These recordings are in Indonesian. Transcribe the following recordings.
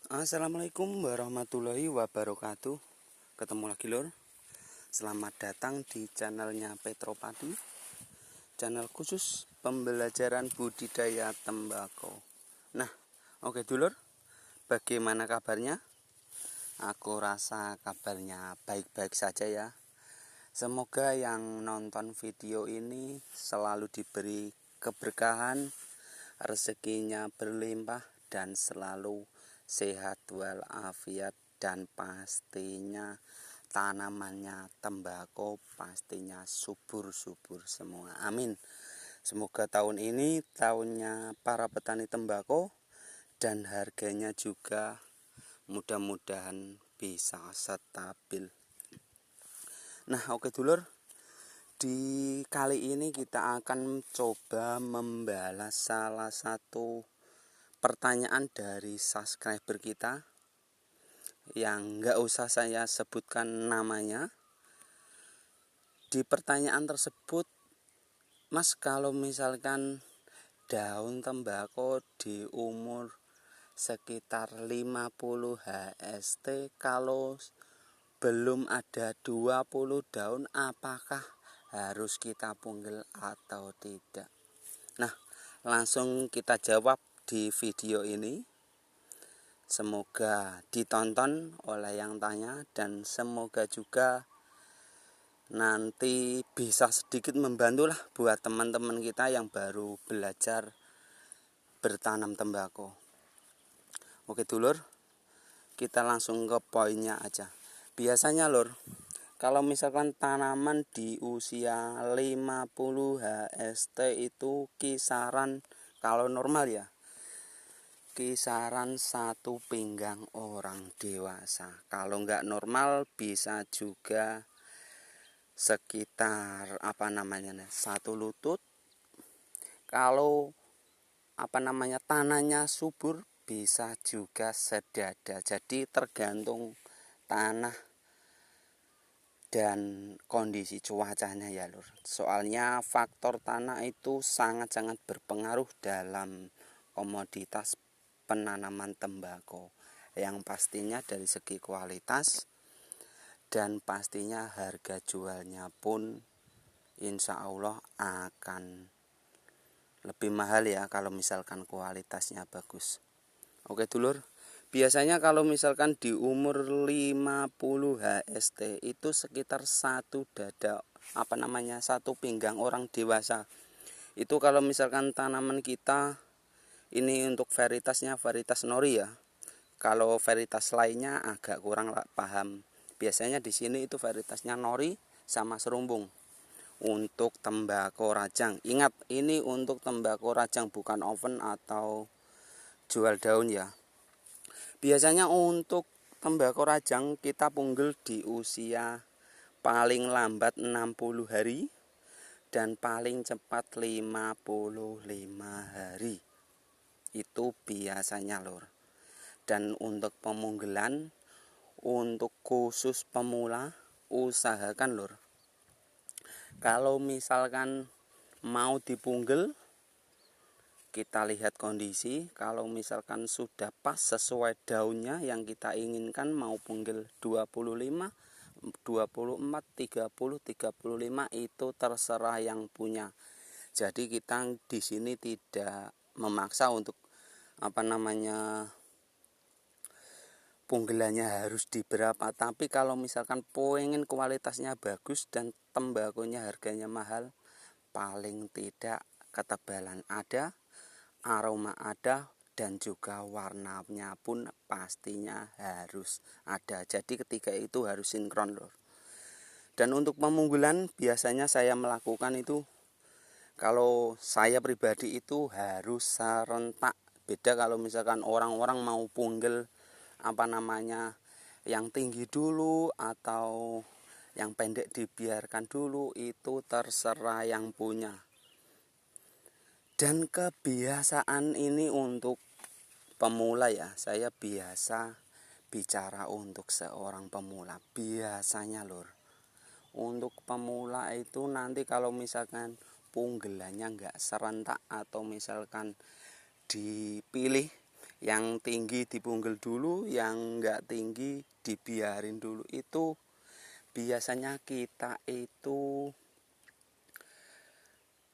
Assalamualaikum warahmatullahi wabarakatuh. Ketemu lagi lor. Selamat datang di channelnya Petropadi, channel khusus pembelajaran budidaya tembakau. Nah, oke dulur, bagaimana kabarnya? Aku rasa kabarnya baik-baik saja ya. Semoga yang nonton video ini selalu diberi keberkahan, rezekinya berlimpah dan selalu sehat walafiat, dan pastinya tanamannya tembakau pastinya subur-subur semua. Amin. Semoga tahun ini tahunnya para petani tembakau dan harganya juga mudah-mudahan bisa stabil. Nah, oke dulur. Di kali ini kita akan coba membalas salah satu pertanyaan dari subscriber kita yang nggak usah saya sebutkan namanya. Di pertanyaan tersebut, Mas, kalau misalkan daun tembakau di umur sekitar 50 HST, kalau belum ada 20 daun, apakah harus kita punggel atau tidak? Nah, langsung kita jawab di video ini. Semoga ditonton oleh yang tanya dan semoga juga nanti bisa sedikit membantulah buat teman-teman kita yang baru belajar bertanam tembakau. Oke dulur, kita langsung ke poinnya aja. Biasanya lur, kalau misalkan tanaman di usia 50 HST itu kisaran, kalau normal ya, kisaran 1 pinggang orang dewasa. Kalau nggak normal bisa juga sekitar 1 lutut. Kalau tanahnya subur bisa juga sedada. Jadi tergantung tanah dan kondisi cuacanya ya lur. Soalnya faktor tanah itu sangat-sangat berpengaruh dalam komoditas penanaman tembakau, yang pastinya dari segi kualitas dan pastinya harga jualnya pun insya Allah akan lebih mahal ya kalau misalkan kualitasnya bagus. Oke dulur, biasanya kalau misalkan di umur 50 HST itu sekitar satu dada satu pinggang orang dewasa. Itu kalau misalkan tanaman kita ini untuk varietasnya varietas nori ya. Kalau varietas lainnya agak kurang paham. Biasanya di sini itu varietasnya nori sama serumbung. Untuk tembakau rajang, ingat ini untuk tembakau rajang, bukan oven atau jual daun ya. Biasanya untuk tembakau rajang kita punggel di usia paling lambat 60 hari dan paling cepat 55 hari. Itu biasanya lur. Dan untuk pemunggelan, untuk khusus pemula, usahakan lur, kalau misalkan mau dipunggel, kita lihat kondisi. Kalau misalkan sudah pas sesuai daunnya yang kita inginkan, mau punggel 25, 24, 30, 35 itu terserah yang punya. Jadi kita di sini tidak memaksa untuk punggelannya harus di berapa. Tapi kalau misalkan pengen kualitasnya bagus dan tembakonya harganya mahal, paling tidak ketebalan ada, aroma ada, dan juga warnanya pun pastinya harus ada. Jadi ketiga itu harus sinkron lor. Dan untuk pemunggulan biasanya saya melakukan itu, kalau saya pribadi itu harus serentak. Beda kalau misalkan orang-orang mau punggel yang tinggi dulu atau yang pendek dibiarkan dulu, itu terserah yang punya. Dan kebiasaan ini untuk pemula ya, saya biasa bicara untuk seorang pemula. Biasanya lur, untuk pemula itu nanti kalau misalkan punggelannya nggak serentak atau misalkan dipilih Yang tinggi dipunggel dulu, yang enggak tinggi dibiarin dulu. Itu biasanya kita itu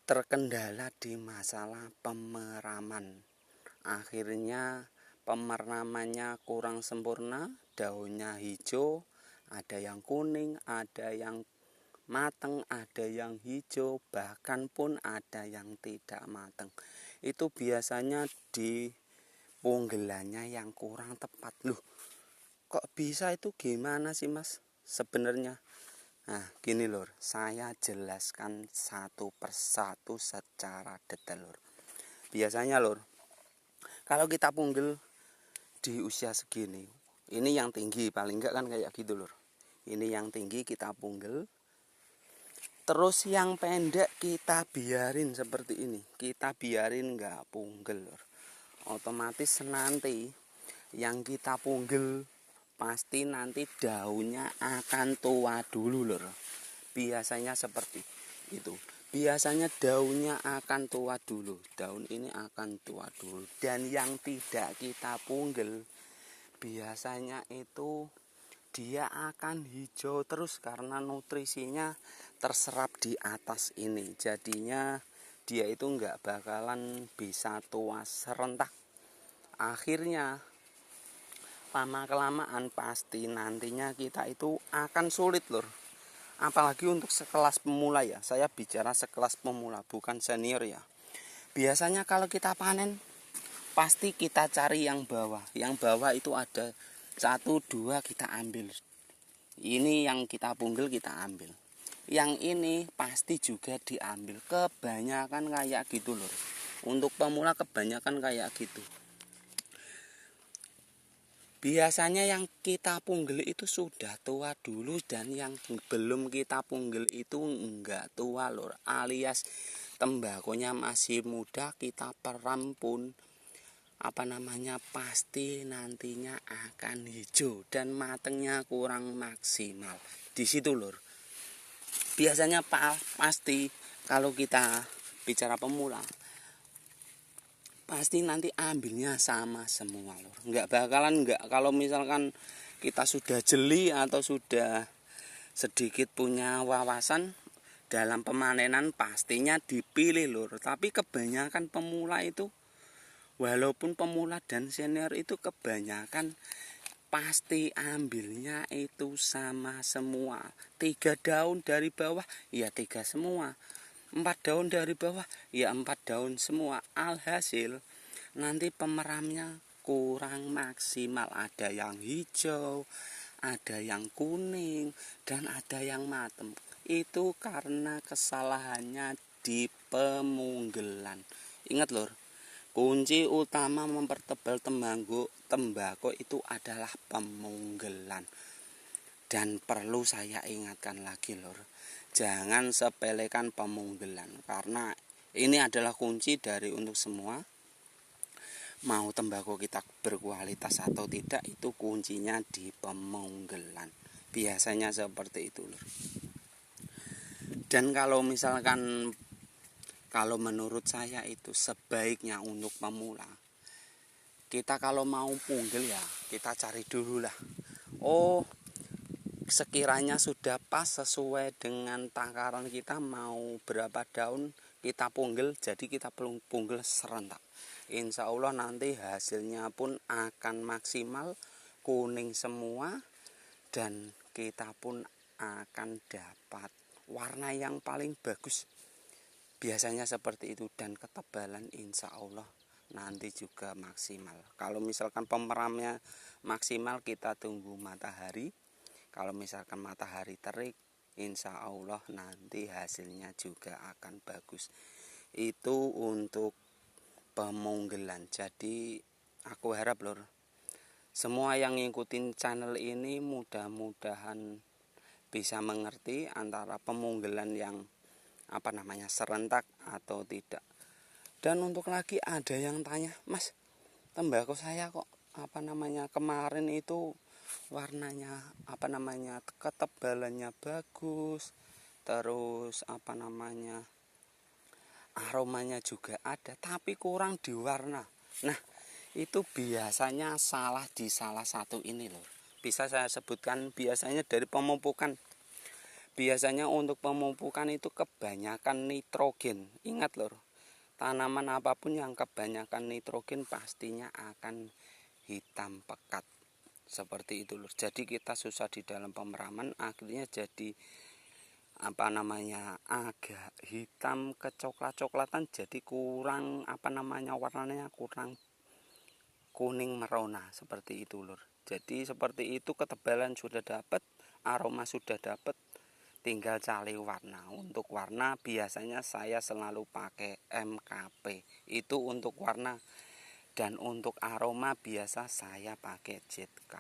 terkendala di masalah pemeraman. Akhirnya pemeramannya kurang sempurna, daunnya hijau, ada yang kuning, ada yang mateng, ada yang hijau, bahkan pun ada yang tidak mateng. Itu biasanya di punggelannya yang kurang tepat. Loh, kok bisa itu, gimana sih Mas sebenarnya? Nah, gini lur, saya jelaskan satu persatu secara detail lur. Biasanya lur, kalau kita punggel di usia segini, ini yang tinggi paling enggak kan kayak gitu lur. Ini yang tinggi kita punggel, terus yang pendek kita biarin seperti ini. Kita biarin enggak punggel lur. Otomatis nanti yang kita punggel pasti nanti daunnya akan tua dulu lur. Biasanya seperti itu. Biasanya daunnya akan tua dulu. Daun ini akan tua dulu. Dan yang tidak kita punggel biasanya itu dia akan hijau terus karena nutrisinya terserap di atas ini. Jadinya dia itu enggak bakalan bisa tua serentak. Akhirnya lama-kelamaan pasti nantinya kita itu akan sulit lur. Apalagi untuk sekelas pemula ya. Saya bicara sekelas pemula, bukan senior ya. Biasanya kalau kita panen pasti kita cari yang bawah. Yang bawah itu ada 1, 2 kita ambil. Ini yang kita punggel kita ambil. Yang ini pasti juga diambil. Kebanyakan kayak gitu lur. Untuk pemula kebanyakan kayak gitu. Biasanya yang kita punggel itu sudah tua dulu, dan yang belum kita punggel itu enggak tua lur. Alias tembakonya masih muda, kita peram pun pasti nantinya akan hijau dan matengnya kurang maksimal. Di situ lur. Biasanya pasti kalau kita bicara pemula pasti nanti ambilnya sama semua lur. Enggak bakalan enggak, kalau misalkan kita sudah jeli atau sudah sedikit punya wawasan dalam pemanenan pastinya dipilih lur. Tapi kebanyakan pemula itu, walaupun pemula dan senior itu kebanyakan pasti ambilnya itu sama semua. 3 daun dari bawah ya 3 semua. 4 daun dari bawah ya 4 daun semua. Alhasil nanti pemeramnya kurang maksimal. Ada yang hijau, ada yang kuning, dan ada yang matang. Itu karena kesalahannya di pemunggelan. Ingat lur, kunci utama mempertebal tembakau itu adalah pemunggelan. Dan perlu saya ingatkan lagi lur, jangan sepelekan pemunggelan, karena ini adalah kunci dari untuk semua. Mau tembakau kita berkualitas atau tidak, itu kuncinya di pemunggelan. Biasanya seperti itu lur. Dan kalau misalkan, kalau menurut saya itu sebaiknya untuk pemula, kita kalau mau punggel ya kita cari dulu lah. Oh, sekiranya sudah pas sesuai dengan takaran kita, mau berapa daun kita punggel, jadi kita punggel serentak. Insya Allah nanti hasilnya pun akan maksimal, kuning semua, dan kita pun akan dapat warna yang paling bagus. Biasanya seperti itu, dan ketebalan insya Allah nanti juga maksimal. Kalau misalkan pemeramnya maksimal, kita tunggu matahari. Kalau misalkan matahari terik, insya Allah nanti hasilnya juga akan bagus. Itu untuk pemunggelan. Jadi aku harap lur, semua yang ngikutin channel ini mudah-mudahan bisa mengerti antara pemunggelan yang serentak atau tidak. Dan untuk lagi ada yang tanya, Mas, tembakau saya kok kemarin itu warnanya ketebalannya bagus, terus aromanya juga ada, tapi kurang di warna. Nah, itu biasanya salah di salah satu ini lur. Bisa saya sebutkan biasanya dari pemupukan. Biasanya untuk pemupukan itu kebanyakan nitrogen. Ingat lur, tanaman apapun yang kebanyakan nitrogen pastinya akan hitam pekat. Seperti itu lur. Jadi kita susah di dalam pemeraman, akhirnya jadi agak hitam kecoklat-coklatan, jadi kurang warnanya kurang kuning merona seperti itu lur. Jadi seperti itu, ketebalan sudah dapat, aroma sudah dapat, tinggal cari warna. Untuk warna biasanya saya selalu pakai MKP. Itu untuk warna. Dan untuk aroma biasa saya pakai ZK.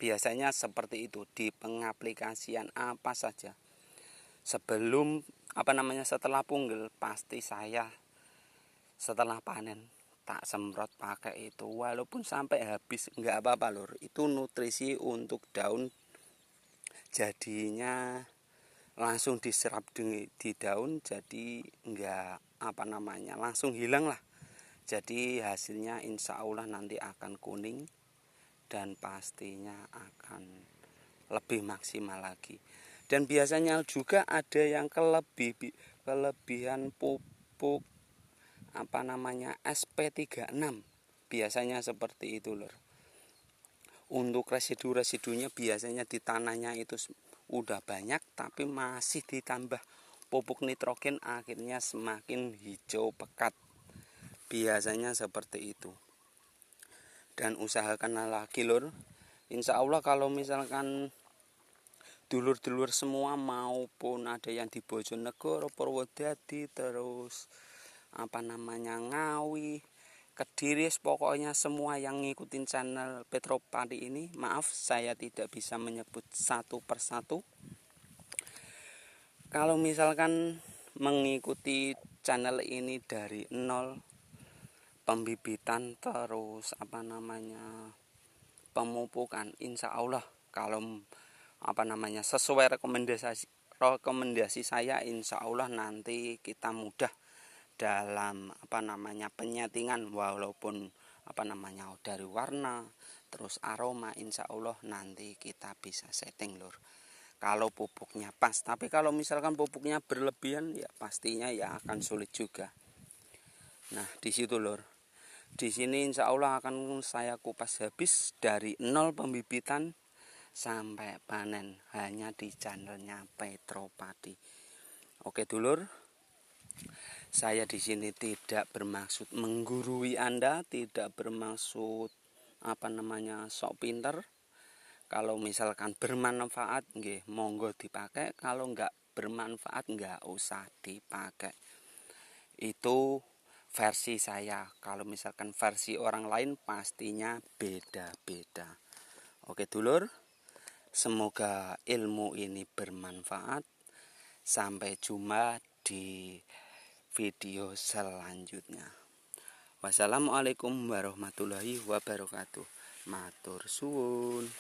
Biasanya seperti itu di pengaplikasian apa saja. Sebelum setelah punggel pasti saya setelah panen tak semprot pakai itu, walaupun sampai habis nggak apa-apa lur. Itu nutrisi untuk daun, jadinya langsung diserap di daun, jadi enggak langsung hilang lah. Jadi hasilnya insya Allah nanti akan kuning dan pastinya akan lebih maksimal lagi. Dan biasanya juga ada yang kelebihan pupuk SP36, biasanya seperti itu lur. Untuk residu-residunya biasanya di tanahnya itu udah banyak, tapi masih ditambah pupuk nitrogen, akhirnya semakin hijau pekat. Biasanya seperti itu. Dan usahakan lagi lur, insya Allah kalau misalkan dulur-dulur semua maupun ada yang di Bojonegoro, Purwodadi, terus Ngawi, Kediri, pokoknya semua yang ngikutin channel Petropadi ini, maaf saya tidak bisa menyebut satu persatu. Kalau misalkan mengikuti channel ini dari nol, pembibitan terus pemupukan, insya Allah kalau sesuai rekomendasi saya, insya Allah nanti kita mudah dalam penyetingan, walaupun dari warna terus aroma, insya Allah nanti kita bisa setting lur kalau pupuknya pas. Tapi kalau misalkan pupuknya berlebihan, ya pastinya ya akan sulit juga. Nah di situ lur, di sini insya Allah akan saya kupas habis dari nol pembibitan sampai panen hanya di channelnya Petropadi. Oke dulur, saya di sini tidak bermaksud menggurui Anda, tidak bermaksud sok pinter. Kalau misalkan bermanfaat, nggih, monggo dipakai. Kalau nggak bermanfaat, nggak usah dipakai. Itu versi saya. Kalau misalkan versi orang lain pastinya beda-beda. Oke dulur, semoga ilmu ini bermanfaat. Sampai jumpa di video selanjutnya. Wassalamualaikum warahmatullahi wabarakatuh. Matur suwun.